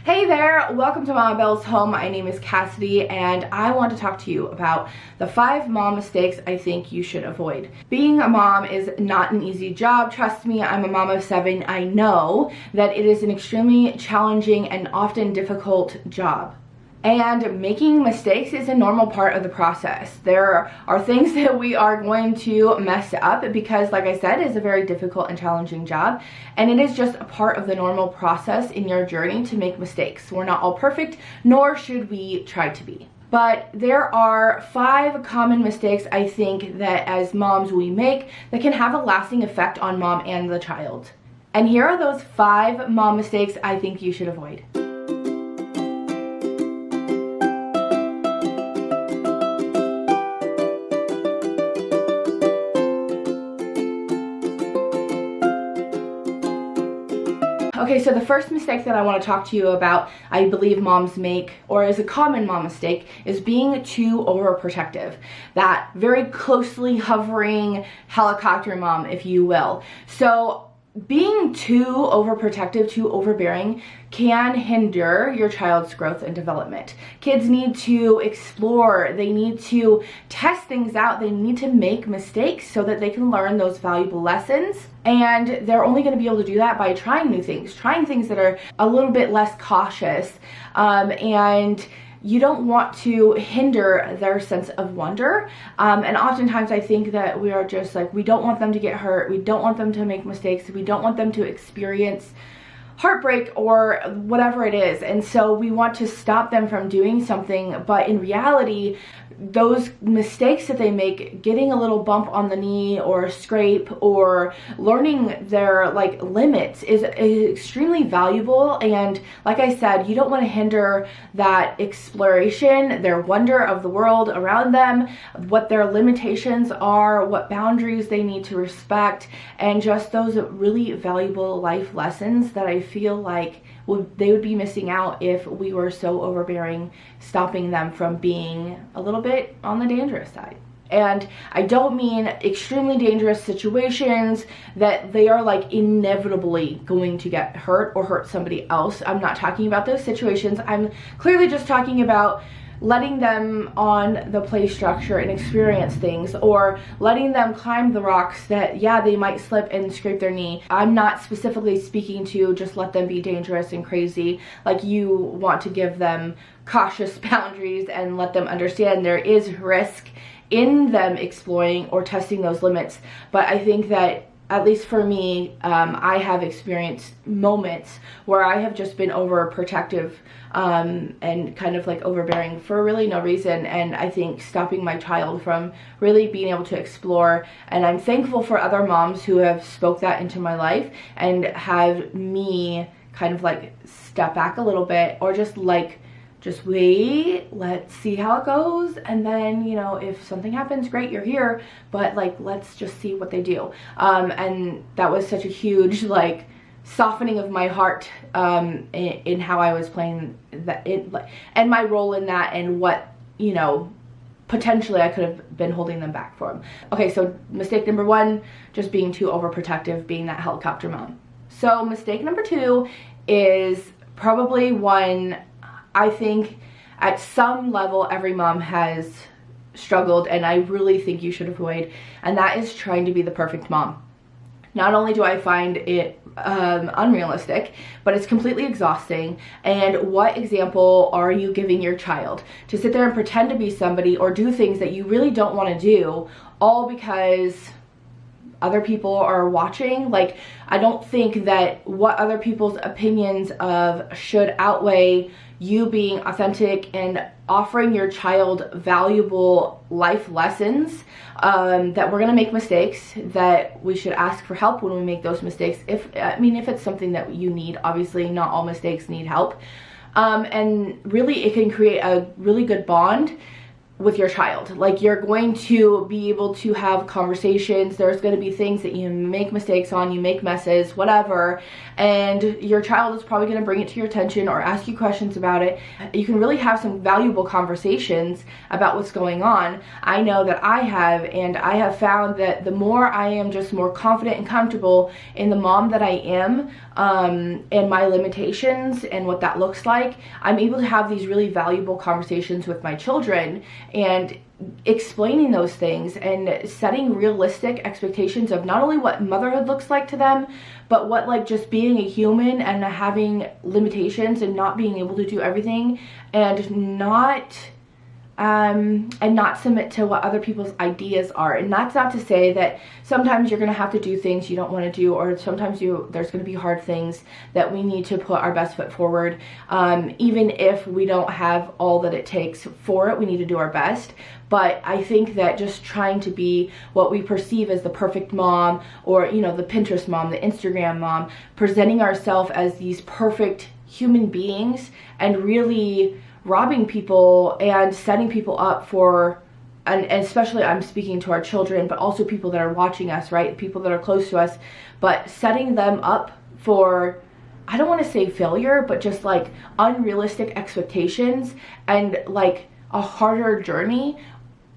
Hey there, welcome to Mama Belle's Home. My name is Cassidy and I want to talk to you about the 5 mom mistakes I think you should avoid. Being a mom is not an easy job. Trust me, I'm a mom of 7. I know that it is an extremely challenging and often difficult job. And making mistakes is a normal part of the process. There are things that we are going to mess up because, like I said, it's a very difficult and challenging job. And it is just a part of the normal process in your journey to make mistakes. We're not all perfect, nor should we try to be. But there are 5 common mistakes I think that as moms we make that can have a lasting effect on mom and the child. And here are those 5 mom mistakes I think you should avoid. Okay, so the first mistake that I want to talk to you about, I believe moms make, or is a common mom mistake, is being too overprotective. That very closely hovering helicopter mom, if you will. So being too overprotective, too overbearing, can hinder your child's growth and development. Kids need to explore, they need to test things out, they need to make mistakes so that they can learn those valuable lessons. And they're only going to be able to do that by trying new things, trying things that are a little bit less cautious. And you don't want to hinder their sense of wonder. And oftentimes I think that we are just like, we don't want them to get hurt. We don't want them to make mistakes. We don't want them to experience heartbreak or whatever it is. And so we want to stop them from doing something. But in reality, those mistakes that they make, getting a little bump on the knee or a scrape or learning their limits is extremely valuable. And like I said, you don't want to hinder that exploration, their wonder of the world around them, what their limitations are, what boundaries they need to respect, and just those really valuable life lessons that I feel like they would be missing out if we were so overbearing, stopping them from being a little bit on the dangerous side. And I don't mean extremely dangerous situations that they are inevitably going to get hurt or hurt somebody else. I'm not talking about those situations. I'm clearly just talking about letting them on the play structure and experience things, or letting them climb the rocks that, yeah, they might slip and scrape their knee. I'm not specifically speaking to just let them be dangerous and crazy. Like, you want to give them cautious boundaries and let them understand there is risk in them exploring or testing those limits. But I think that, at least for me, I have experienced moments where I have just been overprotective and kind of overbearing for really no reason, and I think stopping my child from really being able to explore. And I'm thankful for other moms who have spoke that into my life and have me kind of step back a little bit, or just wait, let's see how it goes, and then, you know, if something happens, great, you're here, but let's just see what they do. And that was such a huge softening of my heart in how I was playing that, and my role in that, and what, you know, potentially I could have been holding them back from. Okay, so mistake number 1, just being too overprotective, being that helicopter mom. So mistake number 2 is probably one I think at some level every mom has struggled, and I really think you should avoid, and that is trying to be the perfect mom. Not only do I find it unrealistic, but it's completely exhausting. And what example are you giving your child to sit there and pretend to be somebody or do things that you really don't want to do, all because other people are watching? I don't think that what other people's opinions of should outweigh you being authentic and offering your child valuable life lessons, that we're gonna make mistakes, that we should ask for help when we make those mistakes. If it's something that you need, obviously not all mistakes need help. And really it can create a really good bond with your child. Like, you're going to be able to have conversations. There's going to be things that you make mistakes on, you make messes, whatever, and your child is probably going to bring it to your attention or ask you questions about it. You can really have some valuable conversations about what's going on. I know that I have, and I have found that the more I am just more confident and comfortable in the mom that I am, and my limitations and what that looks like, I'm able to have these really valuable conversations with my children and explaining those things and setting realistic expectations of not only what motherhood looks like to them, but what like just being a human and having limitations and not being able to do everything, and not submit to what other people's ideas are. And that's not to say that sometimes you're going to have to do things you don't want to do, or sometimes there's going to be hard things that we need to put our best foot forward. Even if we don't have all that it takes for it, we need to do our best. But I think that just trying to be what we perceive as the perfect mom, or, you know, the Pinterest mom, the Instagram mom, presenting ourselves as these perfect human beings and really robbing people and setting people up for, and especially I'm speaking to our children, but also people that are watching us, right? People that are close to us, but setting them up for, I don't want to say failure, but just like unrealistic expectations and like a harder journey,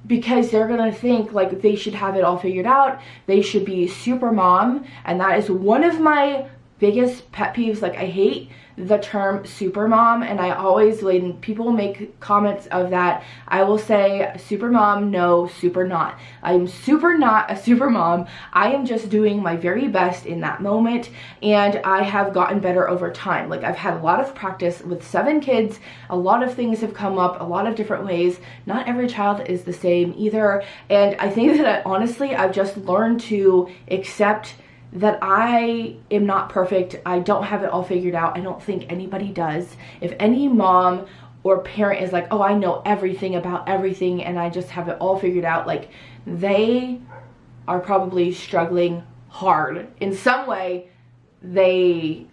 because they're gonna think like they should have it all figured out. They should be super mom, and that is one of my biggest pet peeves. Like, I hate the term super mom, and I always, when people make comments of that, I will say super mom, no, super not. I'm super not a super mom. I am just doing my very best in that moment, and I have gotten better over time. Like, I've had a lot of practice with 7 kids. A lot of things have come up, a lot of different ways. Not every child is the same either, and I think that honestly I've just learned to accept that I am not perfect. I don't have it all figured out. I don't think anybody does. If any mom or parent is like, oh, I know everything about everything and I just have it all figured out, like, they are probably struggling hard. In some way, they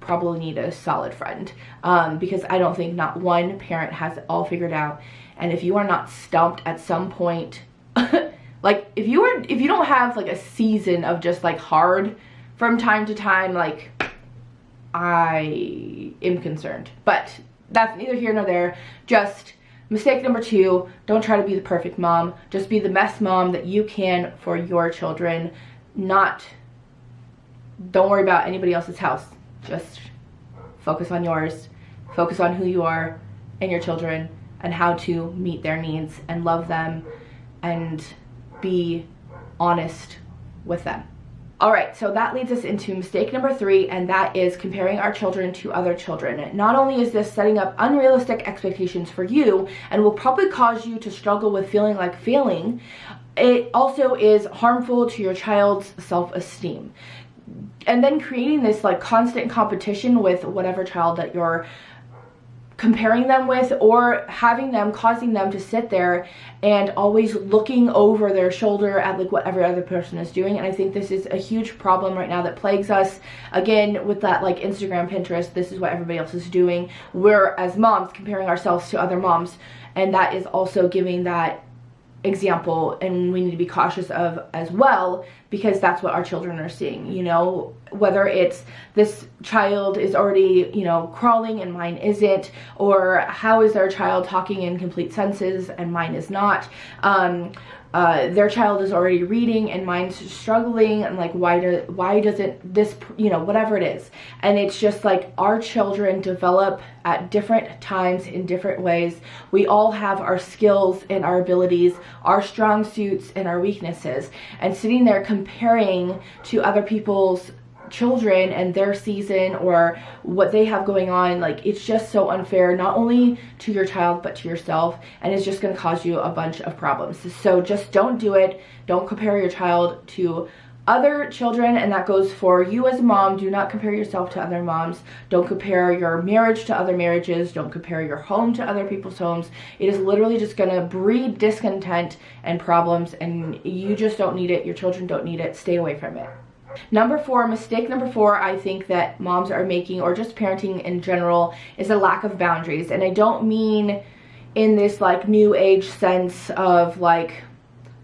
probably need a solid friend, because I don't think not one parent has it all figured out. And if you are not stumped at some point, like, if you don't have like a season of just like hard from time to time, like, I am concerned. But that's neither here nor there. Just mistake number 2, don't try to be the perfect mom. Just be the best mom that you can for your children. Don't worry about anybody else's house. Just focus on yours. Focus on who you are and your children and how to meet their needs and love them and be honest with them. All right, so that leads us into mistake number 3, and that is comparing our children to other children. Not only is this setting up unrealistic expectations for you and will probably cause you to struggle with feeling like failing, it also is harmful to your child's self-esteem. And then creating this like constant competition with whatever child that you're comparing them with, or causing them to sit there and always looking over their shoulder at like what every other person is doing. And I think this is a huge problem right now that plagues us. Again, with that like Instagram, Pinterest, this is what everybody else is doing. We're, as moms, comparing ourselves to other moms, and that is also giving that example, and we need to be cautious of as well, because that's what our children are seeing. You know, whether it's this child is already, you know, crawling and mine isn't, or how is their child talking in complete sentences and mine is not. Their child is already reading and mine's struggling, and like, why doesn't this, you know, whatever it is. And it's just like, our children develop at different times in different ways. We all have our skills and our abilities, our strong suits and our weaknesses, and sitting there comparing to other people's children and their season or what they have going on, like, it's just so unfair, not only to your child but to yourself, and it's just going to cause you a bunch of problems. So just don't do it. Don't compare your child to other children, and that goes for you as a mom. Do not compare yourself to other moms. Don't compare your marriage to other marriages. Don't compare your home to other people's homes. It is literally just going to breed discontent and problems, and you just don't need it. Your children don't need it. Stay away from it. Mistake number 4, I think that moms are making, or just parenting in general, is a lack of boundaries. And I don't mean in this like new age sense of like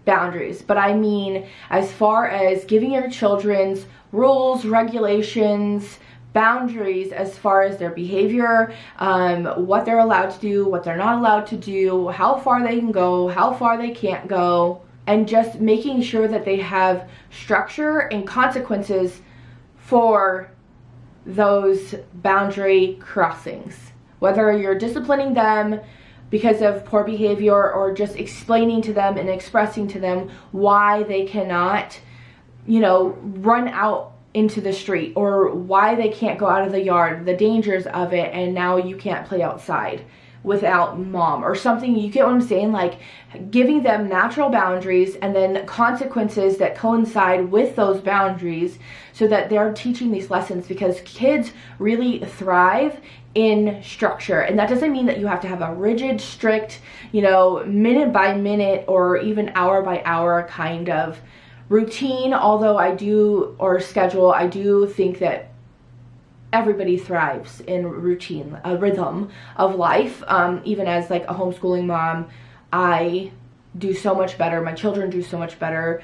boundaries, but I mean as far as giving your children's rules, regulations, boundaries as far as their behavior, what they're allowed to do, what they're not allowed to do, how far they can go, how far they can't go, and just making sure that they have structure and consequences for those boundary crossings. Whether you're disciplining them because of poor behavior or just explaining to them and expressing to them why they cannot, you know, run out into the street, or why they can't go out of the yard, the dangers of it, and now you can't play outside without mom or something. You get what I'm saying? Like giving them natural boundaries and then consequences that coincide with those boundaries, so that they're teaching these lessons, because kids really thrive in structure. And that doesn't mean that you have to have a rigid, strict, you know, minute by minute or even hour by hour kind of routine, although I do, or schedule, I do think that everybody thrives in routine, a rhythm of life. Even as like a homeschooling mom, I do so much better, my children do so much better,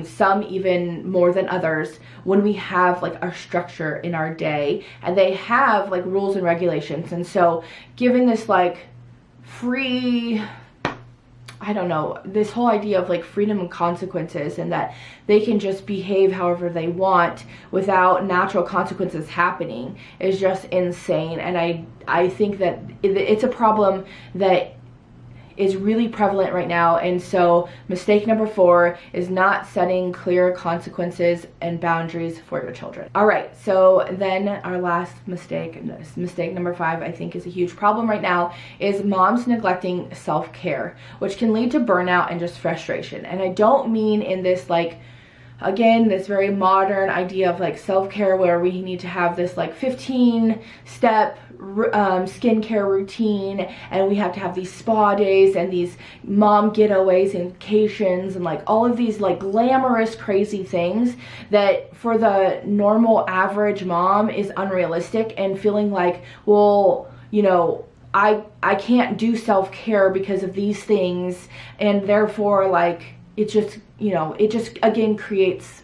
some even more than others, when we have like a structure in our day and they have like rules and regulations. And so giving this like free, I don't know, this whole idea of like freedom and consequences, and that they can just behave however they want without natural consequences happening, is just insane. And I think that it's a problem that is really prevalent right now. And so mistake number 4 is not setting clear consequences and boundaries for your children. All right, so then our last mistake, mistake number 5, I think is a huge problem right now, is moms neglecting self-care, which can lead to burnout and just frustration. And I don't mean in this like, again, this very modern idea of like self-care where we need to have this like 15-step skincare routine, and we have to have these spa days and these mom getaways and vacations and like all of these like glamorous crazy things that for the normal average mom is unrealistic, and feeling like, well, you know, I can't do self-care because of these things, and therefore like it just, you know, it just again creates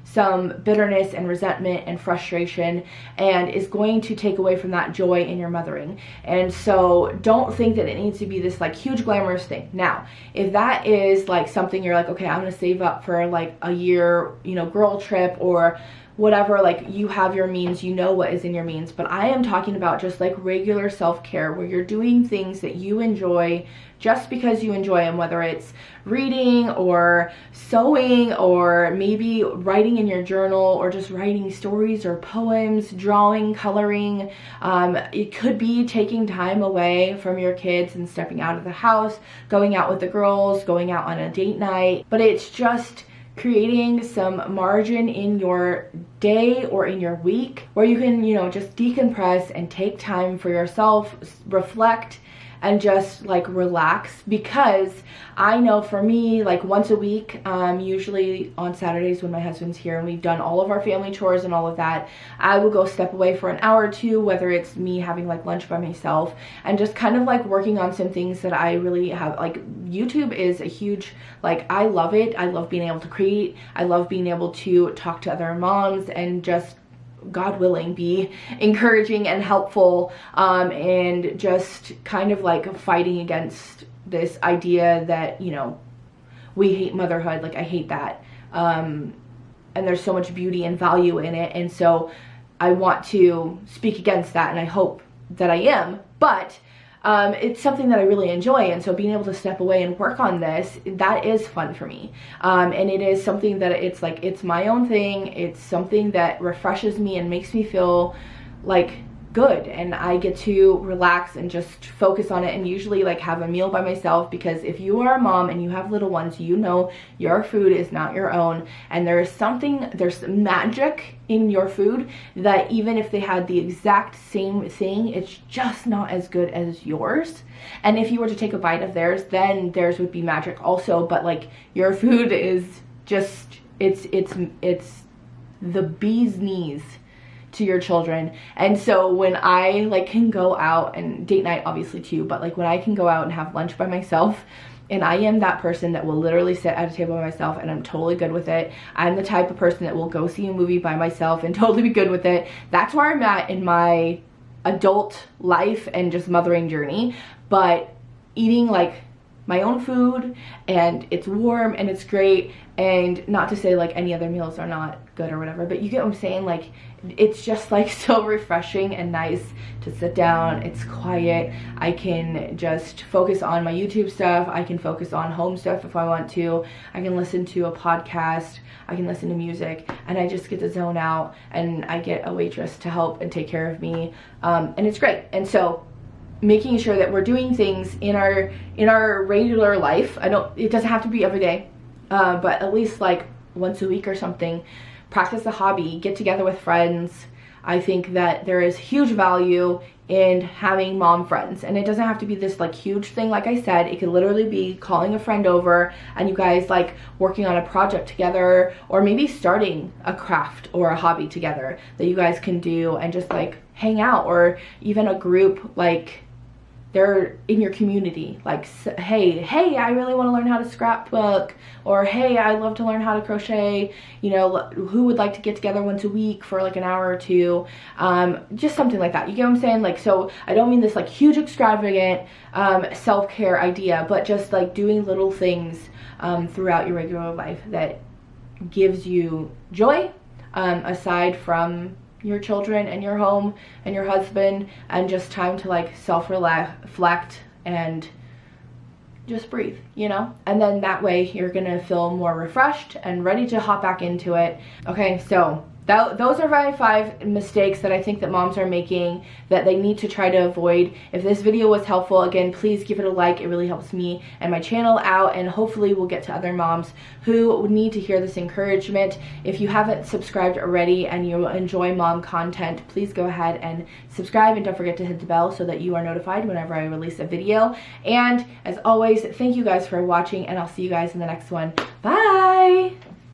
some bitterness and resentment and frustration, and is going to take away from that joy in your mothering. And so don't think that it needs to be this like huge glamorous thing. Now, if that is like something you're like, okay, I'm gonna save up for like a year, you know, girl trip or whatever, like you have your means, you know what is in your means. But I am talking about just like regular self-care where you're doing things that you enjoy just because you enjoy them, whether it's reading or sewing or maybe writing in your journal or just writing stories or poems, drawing, coloring. It could be taking time away from your kids and stepping out of the house, going out with the girls, going out on a date night. But it's just creating some margin in your day or in your week where you can, you know, just decompress and take time for yourself, reflect, and just like relax. Because I know for me, like once a week, usually on Saturdays when my husband's here and we've done all of our family chores and all of that, I will go step away for an hour or two, whether it's me having like lunch by myself and just kind of like working on some things that I really have. Like YouTube is a huge, like I love it. I love being able to create. I love being able to talk to other moms and just, God willing, be encouraging and helpful, and just kind of like fighting against this idea that, you know, we hate motherhood. Like I hate that, and there's so much beauty and value in it, and so I want to speak against that, and I hope that I am. But it's something that I really enjoy, and so being able to step away and work on this, that is fun for me. And it is something that it's like, it's my own thing. It's something that refreshes me and makes me feel like good, and I get to relax and just focus on it, and usually like have a meal by myself, because if you are a mom and you have little ones, you know your food is not your own, and there's magic in your food that even if they had the exact same thing, it's just not as good as yours. And if you were to take a bite of theirs, then theirs would be magic also. But like your food is just, it's the bee's knees to your children. And so when I like can go out, and date night obviously too, but like when I can go out and have lunch by myself, and I am that person that will literally sit at a table by myself and I'm totally good with it. I'm the type of person that will go see a movie by myself and totally be good with it. That's where I'm at in my adult life and just mothering journey. But eating like my own food, and it's warm and it's great, and not to say like any other meals are not good or whatever, but you get what I'm saying, like it's just like so refreshing and nice to sit down. It's quiet. I can just focus on my YouTube stuff. I can focus on home stuff if I want to. I can listen to a podcast. I can listen to music, and I just get to zone out, and I get a waitress to help and take care of me, and it's great. And so making sure that we're doing things in our regular life. It doesn't have to be every day, but at least like once a week or something. Practice a hobby, get together with friends. I think that there is huge value in having mom friends, and it doesn't have to be this like huge thing. Like I said, it could literally be calling a friend over and you guys like working on a project together, or maybe starting a craft or a hobby together that you guys can do and just like hang out, or even a group like they're in your community, like, hey, I really want to learn how to scrapbook, or hey, I love to learn how to crochet, you know, who would like to get together once a week for like an hour or two, just something like that. You get what I'm saying? Like, so I don't mean this like huge extravagant self-care idea, but just like doing little things throughout your regular life that gives you joy, aside from your children and your home and your husband, and just time to like self-reflect and just breathe, you know? And then that way you're gonna feel more refreshed and ready to hop back into it. Okay, so those are my 5 mistakes that I think that moms are making that they need to try to avoid. If this video was helpful, again, please give it a like. It really helps me and my channel out, and hopefully we'll get to other moms who need to hear this encouragement. If you haven't subscribed already and you enjoy mom content, please go ahead and subscribe, and don't forget to hit the bell so that you are notified whenever I release a video. And as always, thank you guys for watching, and I'll see you guys in the next one. Bye!